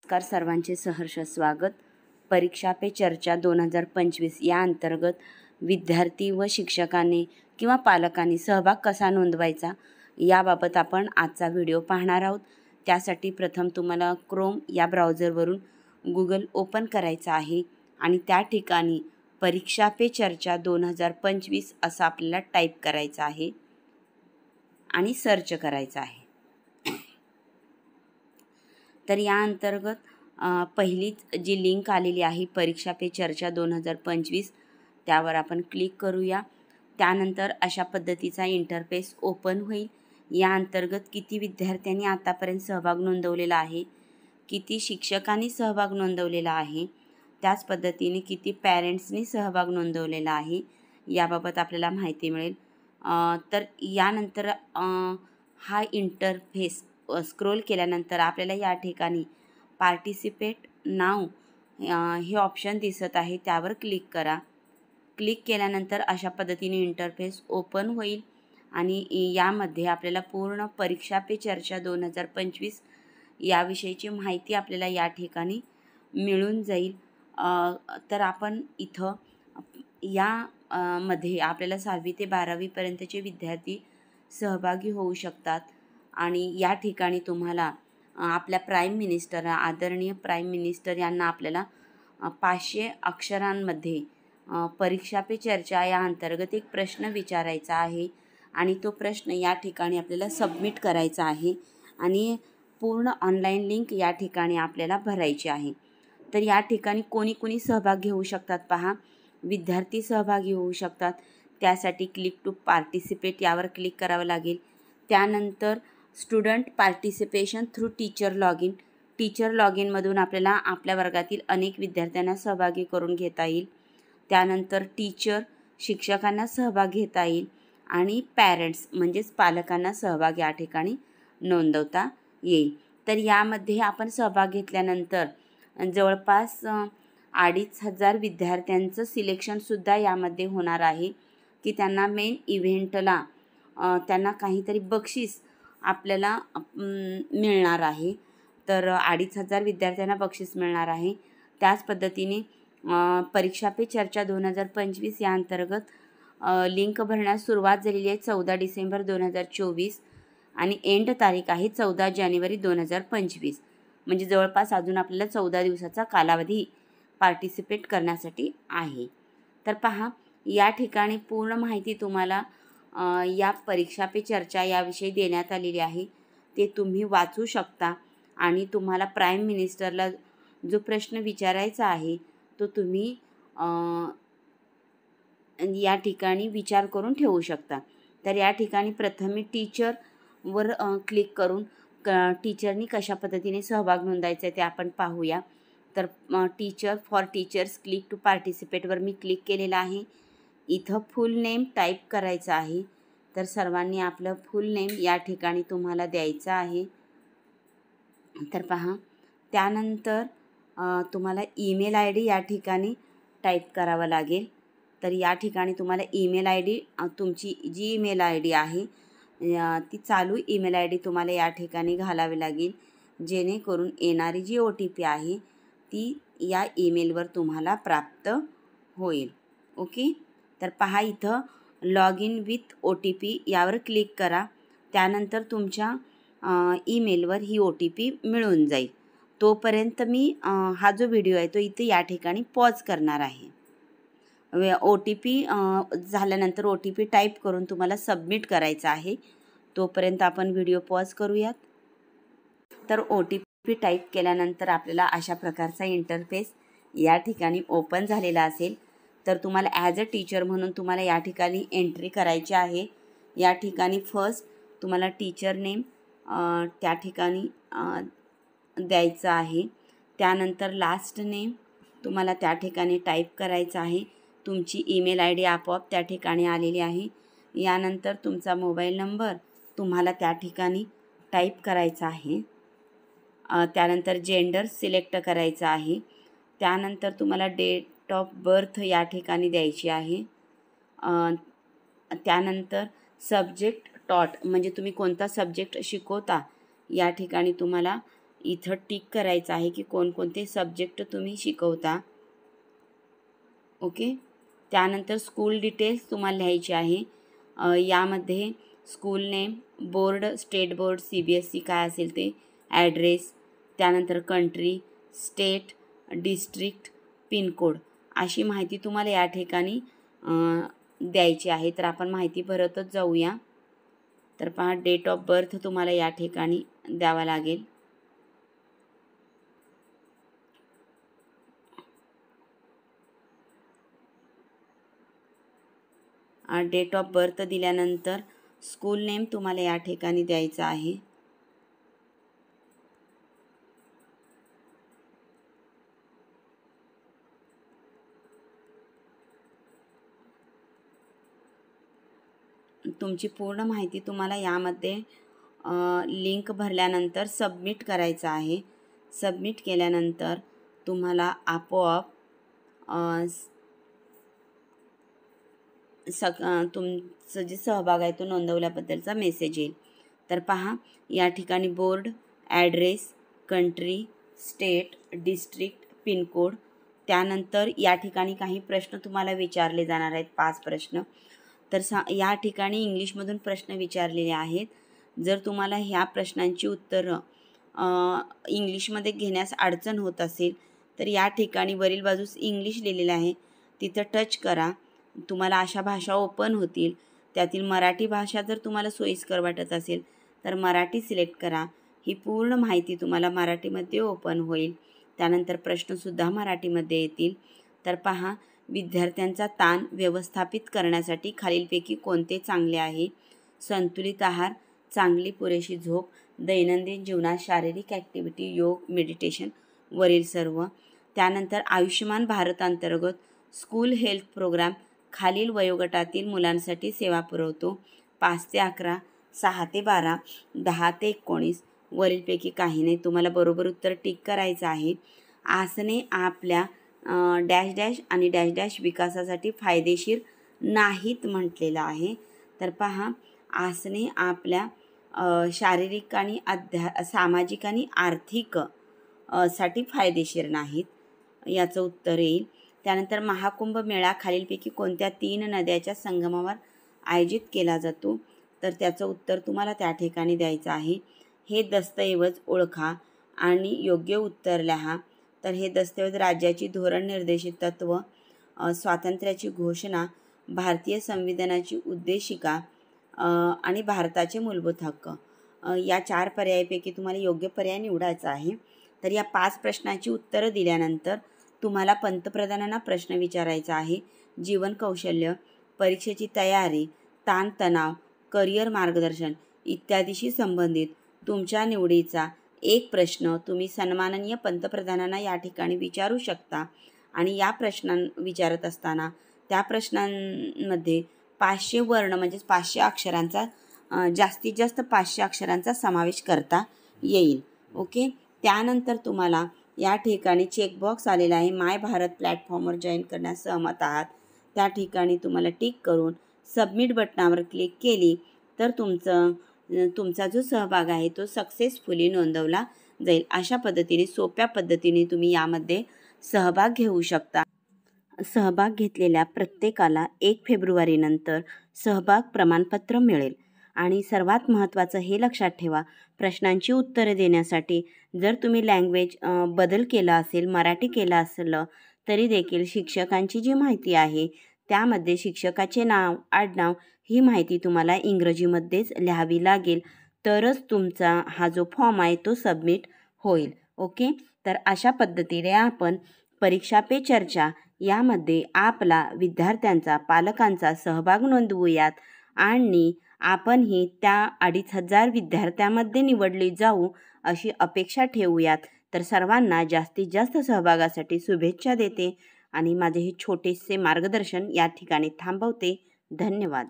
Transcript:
नमस्कार, सर्वांचे सहर्ष स्वागत. परीक्षा पे चर्चा 2025 या अंतर्गत विद्यार्थी व शिक्षकांनी किंवा पालकांनी सहभाग कसा नोंदवायचा याबाबत आपण आजचा व्हिडिओ पाहणार आहोत. त्यासाठी प्रथम तुम्हाला क्रोम या ब्राउझरवरून गूगल ओपन करायचं आहे आणि त्या ठिकाणी परीक्षा पे चर्चा 2025 असं आपल्याला टाईप करायचं आहे आणि सर्च करायचं आहे. तर या अंतर्गत पहिलीच जी लिंक आलेली आहे परीक्षा पे चर्चा 2025 त्यावर आपण क्लिक करूया. त्यानंतर अशा पद्धतीचा इंटरफेस ओपन होईल. या अंतर्गत किती विद्यार्थ्यांनी आतापर्यंत सहभाग नोंदवलेला आहे, किती शिक्षकांनी सहभाग नोंदवलेला आहे, त्याच पद्धतीने किती पॅरेंट्सनी सहभाग नोंदवलेला आहे याबाबत आपल्याला माहिती मिळेल. तर यानंतर हा इंटरफेस स्क्रोल केल्यानंतर आपल्याला या ठिकाणी पार्टिसिपेट नाव हे ऑप्शन दिसत आहे, त्यावर क्लिक करा. क्लिक केल्यानंतर अशा पद्धतीने इंटरफेस ओपन होईल आणि यामध्ये आपल्याला पूर्ण परीक्षा पे चर्चा 2025 याविषयीची माहिती आपल्याला या ठिकाणी मिळून जाईल. तर आपण इथं मध्ये आपल्याला 6वी ते 12वीपर्यंतचे विद्यार्थी सहभागी होऊ शकतात आणि या ठिकाणी तुम्हाला आपल्या प्राईम मिनिस्टर आदरणीय प्राईम मिनिस्टर यांना आपल्याला 500 अक्षरांमध्ये परीक्षा पे चर्चा या अंतर्गत एक प्रश्न विचारायचा आहे आणि तो प्रश्न या ठिकाणी आपल्याला सबमिट करायचा आहे आणि पूर्ण ऑनलाईन लिंक या ठिकाणी आपल्याला भरायची आहे. तर या ठिकाणी कोणी सहभाग घेऊ शकतात पहा. विद्यार्थी सहभागी होऊ शकतात. त्यासाठी क्लिक टू पार्टिसिपेट यावर क्लिक करावं लागेल. त्यानंतर स्टुडंट पार्टिसिपेशन थ्रू टीचर लॉग इनमधून आपल्याला आपल्या वर्गातील अनेक विद्यार्थ्यांना सहभागी करून घेता येईल. त्यानंतर टीचर शिक्षकांना सहभाग घेता येईल आणि पॅरेंट्स म्हणजेच पालकांना सहभाग या ठिकाणी नोंदवता येईल. तर यामध्ये आपण सहभाग घेतल्यानंतर जवळपास 2500 विद्यार्थ्यांचं सिलेक्शनसुद्धा यामध्ये होणार आहे की त्यांना मेन इव्हेंटला त्यांना काहीतरी बक्षीस आपल्याला मिळणार आहे. तर 2500 विद्यार्थ्यांना बक्षीस मिळणार आहे. त्याच पद्धतीने परीक्षा पे चर्चा 2025 या अंतर्गत लिंक भरण्यास सुरुवात झालेली आहे 14 डिसेंबर 2024 आणि एंड तारीख आहे 14 जानेवारी 2025. म्हणजे जवळपास अजून आपल्याला 14 दिवसाचा कालावधी पार्टिसिपेट करण्यासाठी आहे. तर पहा, या ठिकाणी पूर्ण माहिती तुम्हाला या परीक्षा पे चर्चा याविषयी देण्यात आलेली आहे. ते तुम्ही वाचू शकता आणि तुम्हाला प्राईम मिनिस्टरला जो प्रश्न विचारायचा आहे तो तुम्ही या ठिकाणी विचार करून ठेवू शकता. तर या ठिकाणी प्रथम टीचरवर क्लिक करून टीचरनी कशा पद्धतीने सहभाग नोंदायचा आहे ते आपण पाहूया. तर teacher for teachers click to पार्टिसिपेटवर मी क्लिक केलेलं आहे. इथं फुल नेम टाईप करायचं आहे. तर सर्वांनी आपलं फुल नेम या ठिकाणी तुम्हाला द्यायचं आहे. तर पहा, त्यानंतर तुम्हाला ईमेल आय डी या ठिकाणी टाईप करावं लागेल. तर या ठिकाणी तुम्हाला ईमेल आय डी तुमची जी ईमेल आय डी आहे ती चालू ईमेल आय डी तुम्हाला या ठिकाणी घालावी लागेल, जेणेकरून येणारी जी OTP आहे ती या ईमेलवर तुम्हाला प्राप्त होईल. ओके. तर पहा, इथं लॉग इन विथ OTP यावर क्लिक करा. त्यानंतर तुमच्या ईमेलवर ही OTP मिळून जाईल. तोपर्यंत मी हा जो व्हिडिओ आहे तो इथे या ठिकाणी पॉज करणार आहे. OTP झाल्यानंतर OTP टाईप करून तुम्हाला सबमिट करायचा आहे. तोपर्यंत आपण व्हिडिओ पॉज करूयात. तर OTP टाईप केल्यानंतर आपल्याला अशा प्रकारचा इंटरफेस या ठिकाणी ओपन झालेला असेल. तर तुम्हाला ॲज अ टीचर म्हणून तुम्हाला या ठिकाणी एंट्री करायची आहे. या ठिकाणी फर्स्ट तुम्हाला टीचर नेम त्या ठिकाणी द्यायचं आहे. त्यानंतर लास्ट नेम तुम्हाला त्या ठिकाणी टाईप करायचं आहे. तुमची ईमेल आय डी आपोआप त्या ठिकाणी आलेली आहे. यानंतर तुमचा मोबाईल नंबर तुम्हाला त्या ठिकाणी टाईप करायचा आहे. त्यानंतर जेंडर सिलेक्ट करायचं आहे. त्यानंतर तुम्हाला डेट ऑफ बर्थ या ठिकाणी द्यायची आहे. त्यानंतर सब्जेक्ट टॉट म्हणजे तुम्ही कोणता सब्जेक्ट शिकवता या ठिकाणी तुम्हाला इथं टिक करायचं आहे की कोणकोणते सब्जेक्ट तुम्ही शिकवता. ओके. त्यानंतर स्कूल डिटेल्स तुम्हाला लिहायचे आहे. यामध्ये school name, board, state board, CBSE काय असेल ते, ॲड्रेस, त्यानंतर कंट्री, स्टेट, डिस्ट्रिक्ट, पिनकोड अशी माहिती तुम्हाला या ठिकाणी द्यायची आहे. तर आपण माहिती भरतच जाऊया. तर पहा, डेट ऑफ बर्थ तुम्हाला या ठिकाणी द्यावा लागेल. डेट ऑफ बर्थ दिल्यानंतर स्कूल नेम तुम्हाला या ठिकाणी द्यायचा आहे. तुमची पूर्ण माहिती तुम्हाला यामध्ये लिंक भरल्यानंतर सबमिट करायचं आहे. सबमिट केल्यानंतर तुम्हाला आपोआप तुमचं जे सहभाग आहे तो नोंदवल्याबद्दलचा मेसेज येईल. तर पहा, या ठिकाणी board, address, country, state, district, pin code. त्यानंतर या ठिकाणी काही प्रश्न तुम्हाला विचारले जाणार आहेत, 5 प्रश्न. तर या ठिकाणी इंग्लिशमधून प्रश्न विचारलेले आहेत. जर तुम्हाला ह्या प्रश्नांची उत्तरं इंग्लिशमध्ये घेण्यास अडचण होत असेल तर या ठिकाणी वरील बाजूस इंग्लिश लिहिलेलं आहे, तिथं टच करा. तुम्हाला अशा भाषा ओपन होतील. त्यातील मराठी भाषा जर तुम्हाला सोयीस्कर वाटत असेल तर मराठी सिलेक्ट करा. ही पूर्ण माहिती तुम्हाला मराठीमध्ये ओपन होईल. त्यानंतर प्रश्नसुद्धा मराठीमध्ये येतील. तर पहा, विद्यार्थ्यांचा ताण व्यवस्थापित करण्यासाठी खालीलपैकी कोणते चांगले आहे? संतुलित आहार, चांगली पुरेशी झोप, दैनंदिन जीवनात शारीरिक ॲक्टिव्हिटी, योग, मेडिटेशन वरील सर्व. त्यानंतर आयुष्यमान भारत अंतर्गत स्कूल हेल्थ प्रोग्राम खालील वयोगटातील मुलांसाठी सेवा पुरवतो. 5 ते 11, 6 ते 12, 10 ते 19 वरीलपैकी काही नाही. तुम्हाला बरोबर उत्तर टिक करायचं आहे. आसने आपल्या डॅश डॅश आणि डॅश डॅश विकासासाठी फायदेशीर नाहीत म्हटलेलं आहे. तर पहा, आसने आपल्या शारीरिक आणि सामाजिक आणि आर्थिक साठी फायदेशीर नाहीत, याचं उत्तर येईल. त्यानंतर महाकुंभ मेळा खालीलपैकी कोणत्या 3 नद्याच्या संगमावर आयोजित केला जातो? तर त्याचं उत्तर तुम्हाला त्या ठिकाणी द्यायचं आहे. हे दस्तऐवज ओळखा आणि योग्य उत्तर लिहा. तर हे दस्तऐवज राज्याची धोरण निर्देशित तत्व, स्वातंत्र्याची घोषणा, भारतीय संविधानाची उद्देशिका आणि भारताचे मूलभूत हक्क. या 4 पर्यायापैकी तुम्हाला योग्य पर्याय निवडायचा आहे. तर या 5 प्रश्नाची उत्तरं दिल्यानंतर तुम्हाला पंतप्रधानांना प्रश्न विचारायचा आहे. जीवन कौशल्य, परीक्षेची तयारी, ताणतणाव, करिअर मार्गदर्शन इत्यादीशी संबंधित तुमच्या निवडीचा एक प्रश्न तुम्ही सन्माननीय पंतप्रधानांना या ठिकाणी विचारू शकता. आणि या प्रश्नां विचारत असताना त्या प्रश्नांमध्ये 500 वर्ण म्हणजेच 500 अक्षरांचा जास्तीत जास्त 500 अक्षरांचा समावेश करता येईल. ओके. त्यानंतर तुम्हाला या ठिकाणी चेकबॉक्स आलेला आहे, माय भारत प्लॅटफॉर्मवर जॉईन करण्यास सहमत आहात. त्या ठिकाणी तुम्हाला टिक करून सबमिट बटनावर क्लिक केली तर तुमचा जो सहभाग आहे तो सक्सेसफुली नोंदवला जाईल. अशा पद्धतीने, सोप्या पद्धतीने तुम्ही यामध्ये सहभाग घेऊ शकता. सहभाग घेतलेल्या प्रत्येकाला 1 फेब्रुवारीनंतर सहभाग प्रमाणपत्र मिळेल. आणि सर्वात महत्त्वाचं हे लक्षात ठेवा, प्रश्नांची उत्तरे देण्यासाठी जर तुम्ही लँग्वेज बदल केला असेल, मराठी केला असेल तरी देखील शिक्षकांची जी माहिती आहे त्यामध्ये शिक्षकाचे नाव, आडनाव ही माहिती तुम्हाला इंग्रजीमध्येच लिहावी लागेल. तरच तुमचा हा जो फॉर्म आहे तो सबमिट होईल. ओके. तर अशा पद्धतीने आपण परीक्षा पे चर्चा यामध्ये आपला विद्यार्थ्यांचा, पालकांचा सहभाग नोंदवूयात आणि आपणही त्या 2500 विद्यार्थ्यांमध्ये निवडले जाऊ अशी अपेक्षा ठेवूयात. तर सर्वांना जास्तीत जास्त सहभागासाठी शुभेच्छा देते आणि माझे हे छोटेसे मार्गदर्शन या ठिकाणी थांबवते. धन्यवाद.